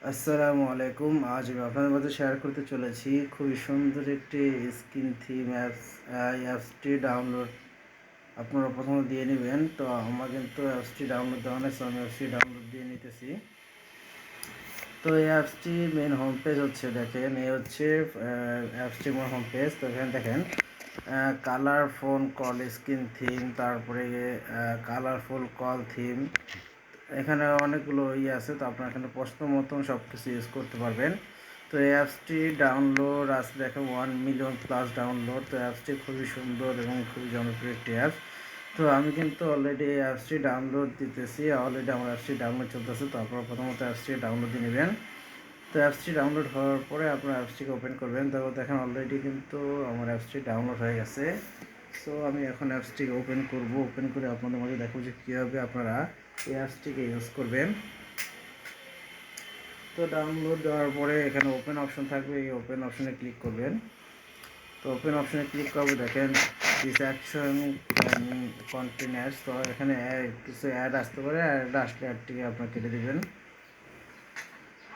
আসসালামু আলাইকুম। আজ আমি আপনাদের মধ্যে শেয়ার করতে চলেছি খুবই সুন্দর একটি স্ক্রিন থিম অ্যাপস। এই অ্যাপসটি ডাউনলোড আপনারা প্রথমে দিয়ে নেবেন। তো আমার কিন্তু অ্যাপসটি ডাউনলোড দেওয়া নেই, আমি অ্যাপসটি ডাউনলোড দিয়ে নিতেছি। তো এই অ্যাপসটি মেন হোম পেজ হচ্ছে, দেখেন এই হচ্ছে অ্যাপসটির মেন হোম পেজ। তো এখানে দেখেন colour phone call screen theme, তারপরে কালারফুল কল থিম, এখানে অনেকগুলো আছে। তো আপনার এখানে প্রশ্ন মতন সব কিছু ইউজ করতে পারবেন। তো এই অ্যাপসটি ডাউনলোড আছে দেখেন 1 মিলিয়ন প্লাস ডাউনলোড। তো অ্যাপসটি খুবই সুন্দর এবং খুবই জনপ্রিয় একটি অ্যাপস। তো আমি কিন্তু অলরেডি এই অ্যাপসটি ডাউনলোড দিতেছি, অলরেডি আমার অ্যাপসটি ডাউনলোড চলতেছে। তো আপনারা প্রথমত অ্যাপসটি ডাউনলোড দিয়ে নেবেন। তো অ্যাপসটি ডাউনলোড হওয়ার পরে আপনার অ্যাপসটিকে ওপেন করবেন। তো দেখেন অলরেডি কিন্তু আমার অ্যাপসটি ডাউনলোড হয়ে গেছে। সো আমি এখন অ্যাপসটিকে ওপেন করব। ওপেন করে আপনাদের মাঝে দেখো যে কীভাবে আপনারা এই অ্যাপসটিকে ইউজ করবেন। তো ডাউনলোড দেওয়ার পরে এখানে ওপেন অপশন থাকবে, এই ওপেন অপশনে ক্লিক করবেন। তো ওপেন অপশনে ক্লিক করবো, দেখেন দিস অ্যাকশন কন্টিনিউয়াস। তো এখানে কিছু অ্যাড আসতে পারে, অ্যাড আসলে অ্যাডটিকে আপনার কেটে দেবেন।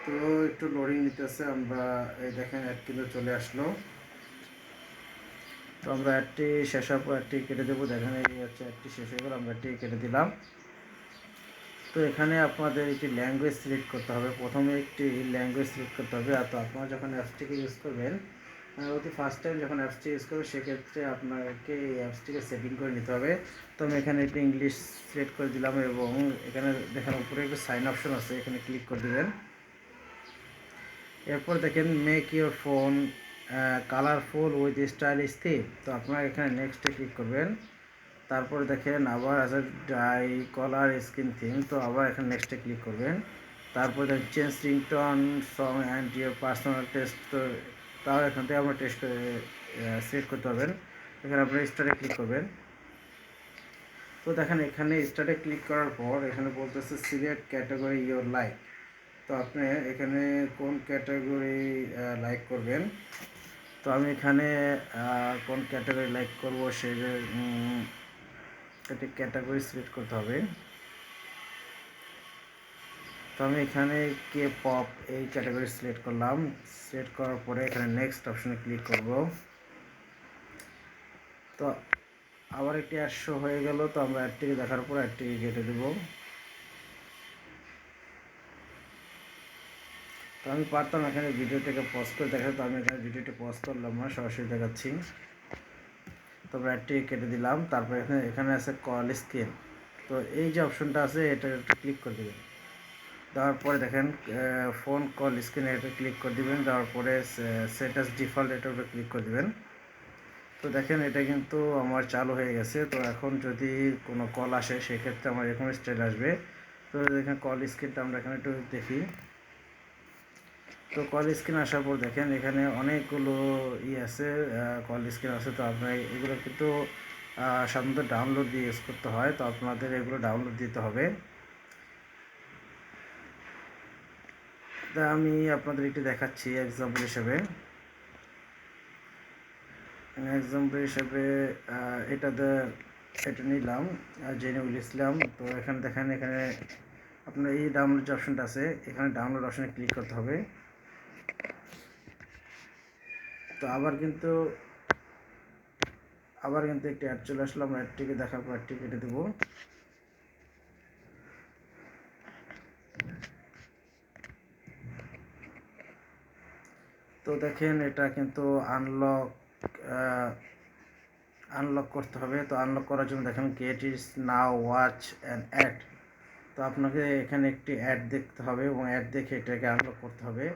তো একটু লোডিং নিতেছে, আমরা এই দেখেন অ্যাড কিন্তু চলে আসলো। তো আমরা অ্যাডটি শেষ হওয়ার পর অ্যাডটি কেটে দেবো। দেখেন এই হচ্ছে অ্যাডটি শেষ হয়ে গেল, আমরা অ্যাডটি কেটে দিলাম। তো এখানে আপনাদের একটি ল্যাঙ্গুয়েজ সিলেক্ট করতে হবে, প্রথমে একটি ল্যাঙ্গুয়েজ সিলেক্ট করতে হবে। আর তো আপনারা যখন অ্যাপসটিকে ইউজ করবেন, অতি ফার্স্ট টাইম যখন অ্যাপসটি ইউজ করবেন, সেক্ষেত্রে আপনাকে এই অ্যাপসটিকে সেটিং করে নিতে হবে। তো আমি এখানে একটু ইংলিশ সিলেক্ট করে দিলাম এবং এখানে দেখেন উপরে একটু সাইন অপশন আছে, এখানে ক্লিক করে দেবেন। এরপর দেখেন make your phone colourful with stylish theme. তো আপনারা এখানে নেক্সটে ক্লিক করবেন। তারপরে দেখেন আবার আছে ডাই কলার স্ক্রিন থিম। তো আবার এখানে নেক্সটে ক্লিক করবেন। তারপরে দেখেন change ringtone song and your personal test. তো তাও এখান থেকে আমরা টেস্ট করে সিলেক্ট করতে পারবেন। এখানে আপনারা স্টার্টে ক্লিক করবেন। তো দেখেন এখানে স্টার্টে ক্লিক করার পর এখানে বলতেছে সিলেক্ট ক্যাটাগরি ইউর লাইক। তো আপনি এখানে কোন ক্যাটাগরি লাইক করবেন। তো আমি এখানে কোন ক্যাটাগরি লাইক করবো সেই একটি ক্যাটাগরি সিলেক্ট করতে হবে। তো আমি এখানে কে পপ এই ক্যাটাগরি সিলেক্ট করলাম। সিলেক্ট করার পরে এখানে নেক্সট অপশনে ক্লিক করব। তো আবার একটি অ্যাড শো হয়ে গেল। তো আমরা অ্যাডটিকে দেখার পর অ্যাডটিকে কেটে দেব। তো আমি পারতাম এখানে ভিডিওটাকে পজ করে দেখাতে, তো আমি এখানে ভিডিওটি পজ করলাম না, সরাসরি দেখাচ্ছি। তবে অ্যাডটিকে কেটে দিলাম। তারপরে এখানে আছে কল স্ক্রিন। তো এই যে অপশনটা আছে এটা একটু ক্লিক করে দেবেন। দেওয়ার পরে দেখেন ফোন কল স্ক্রিনে এটা ক্লিক করে দেবেন। দেওয়ার পরে সেট অ্যাজ ডিফল্ট এটার উপরে ক্লিক করে দেবেন। তো দেখেন এটা কিন্তু আমার চালু হয়ে গেছে। তো এখন যদি কোনো কল আসে সেক্ষেত্রে আমার এরকম স্টাইল আসবে। তো দেখেন কল স্ক্রিনটা আমরা এখানে একটু দেখি। তো কল স্ক্রিন আসার পর দেখেন এখানে অনেকগুলো আছে, কল স্ক্রিন আছে। তো আপনার এগুলো কিন্তু সাধারণত ডাউনলোড দিয়ে ইউজ করতে হয়। তো আপনাদের এগুলো ডাউনলোড দিতে হবে। তা আমি আপনাদের একটু দেখাচ্ছি এক্সাম্পল হিসেবে। এটা নিলাম জেনুইল ইসলাম। তো এখানে দেখেন এখানে আপনার এই ডাউনলোড যে অপশনটা আছে, এখানে ডাউনলোড অপশনে ক্লিক করতে হবে। তো আবার কিন্তু একটি অ্যাড চলে আসলো, আমরা অ্যাডটিকে দেখার পর অ্যাডটি কেটে দেবো। তো দেখেন এটা কিন্তু আনলক করতে হবে। তো আনলক করার জন্য দেখেন get is now watch and ad. তো আপনাকে এখানে একটি অ্যাড দেখতে হবে এবং অ্যাড দেখে এটাকে আনলক করতে হবে।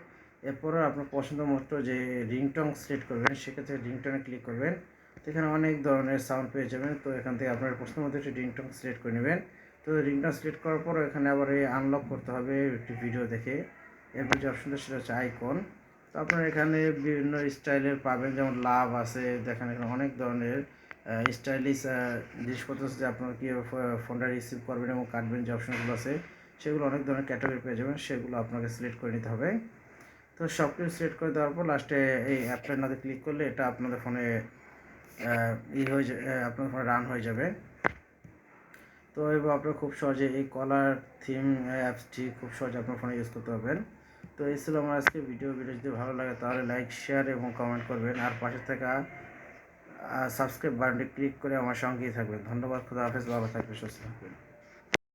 এরপরও আপনার পছন্দ মতো যে রিংটং সিলেক্ট করবেন, সেক্ষেত্রে রিংটনে ক্লিক করবেন। তো এখানে অনেক ধরনের সাউন্ড পেয়ে যাবেন। তো এখান থেকে আপনার পছন্দ মতো একটি রিংটং সিলেক্ট করে নেবেন। তো রিংটং সিলেক্ট করার পর এখানে আবার এই আনলক করতে হবে একটি ভিডিও দেখে। এরপর যে অপশনটা সেটা হচ্ছে আইকন। তো আপনারা এখানে বিভিন্ন স্টাইলের পাবেন, যেমন লাভ আছে, দেখেন এখানে অনেক ধরনের স্টাইলিশ জিনিসপত্র আছে যে আপনারা কীভাবে ফোনটা রিসিভ করবেন এবং কাটবেন যে অপশনগুলো আছে, সেগুলো অনেক ধরনের ক্যাটাগরি পেয়ে যাবেন, সেগুলো আপনাকে সিলেক্ট করে নিতে হবে। তো সব কিছু সিলেক্ট করে দেওয়ার পর লাস্টে এই অ্যাপ্লাই নাতে ক্লিক করলে এটা আপনাদের ফোনে আপনার ফোনে রান হয়ে যাবে। তো এবার আপনারা খুব সহজে এই কলার থিম অ্যাপসটি খুব সহজে আপনার ফোনে ইউজ করতে পারবেন। তো এই ছিল আমার আজকে ভিডিও যদি ভালো লাগে তাহলে লাইক, শেয়ার এবং কমেন্ট করবেন, আর পাশে থাকা সাবস্ক্রাইব বাটনটি ক্লিক করে আমার সঙ্গেই থাকবেন। ধন্যবাদ, খুদা হাফেজ, ভালো থাকবেন, সুস্থ থাকবেন।